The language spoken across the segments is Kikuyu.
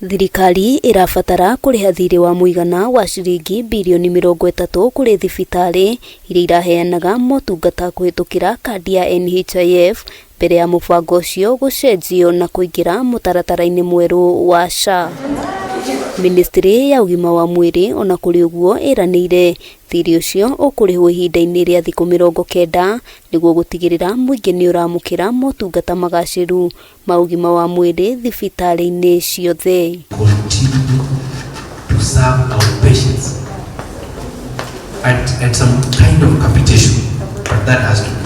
Thirikari irabatara kuriha thiri wa muigana wa ciringi birioni 30 kuri thibitari iria iraheanaga motungata kuhitukira kandi ya NHIF mbere ya mubango ucio gucenjio na kuingira mutaratara-ini mweru wa SHA. Ministry ya UGIMA wa MWIRI ona kuri uguo iranire thiri ucio ukurihwo ihinda-ini ria thiku 90 niguo gutigirira muingi ni uramukira motungata magaciru ma UGIMA wa MWIRI thibitari-ini ciothe. Continue to serve our patients at some kind of capitation, but that has to be.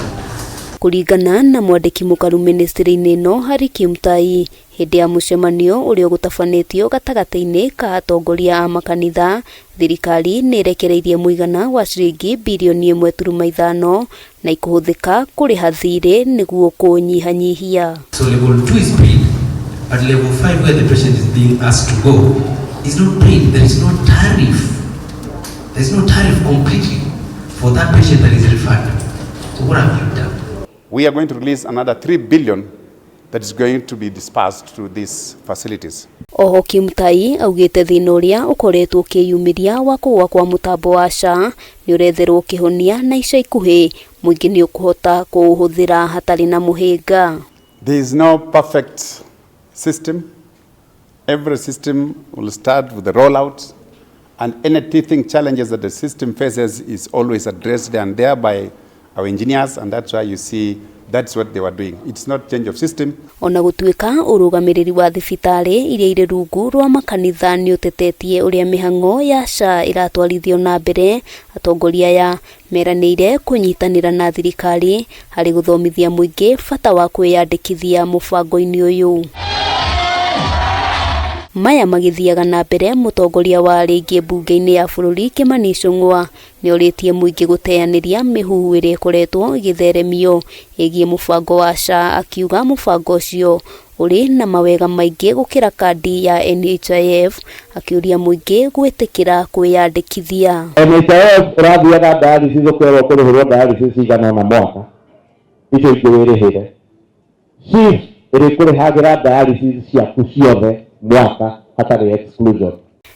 Kuringana na mwandiki MUKARU ministry-ini no hari KIMTAI hindi ya mucemanio uria gutafanitio gatagati-ini ka atongoria a makanitha, thirikari ni irekereirie muigana wa ciringi birioni 1.5 na ikuhuthika kuriha thiri niguo kunyihanyihia. So level 2 is paid, but level 5 where the patient is being asked to go is not paid. There is no tariff. There is no tariff completely for that patient that is referred. So what have you done? We are going to release another 3 billion that is going to be dispersed to these facilities. Oho KIMTAI augite thina uria ukoretwo ukiyumiria wa kugwa kwa mutambo wa SHA ni uretherwo kihonia na ica ikuhi muingi ni ukuhota kuuhuthira hatari na muhinga. There is no perfect system. Every system will start with the rollout, and any teething challenges that the system faces is always addressed and there by our engineers, and that's why you see that's what they were doing. It's not change of system. Ona gutuika urugamiriri wa thibitari iria iri rungu rwa makanitha ni utetetie uria mihango ya SHA iratwarithio na mbere, atongoria ya meranire kunyitanira na thirikari hari guthomithia muingi bata wa kwiyandikithia mubango-ini uyu. Maya magithiaga na mbere mutongoria wa ringi bunge-ini ya bururi Kimani Ichung'wa ni oritie muingi guteaniria mihuhu iria ikoretwo igitheremio igie mubango wa SHA, akiuga mubango ucio uri na mawega maingi gukira kandi ya NHIF, akiuria muingi gwitikira kwiyandikithia. NHIF urathiaga dialysis ukwerwo kurihirwo dialysis igana na mwaka icio ingĩ wirihire CIF irikurihagira dialysis ciaku ciothe mwaka hatari exclusion.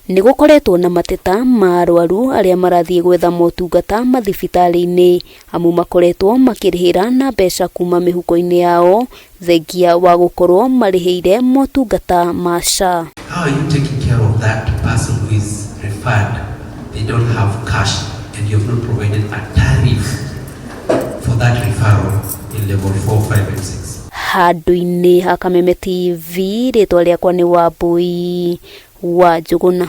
Ni gukoretwo na mateta ma arwaru aria marathie gwetha motungata mathibitari-ini amu makoretwo makirihira na mbeca kuma mihuko-ini yao thengia wa gukorwo marihiire motungata ma SHA. How are you taking care of that person who is referred? They don't have cash and you have not provided a tariff for that referral in level 4, 5 and 6. Handu-ini ha Kameme TV, ritwa riakwa ni Wambui wa Njuguna.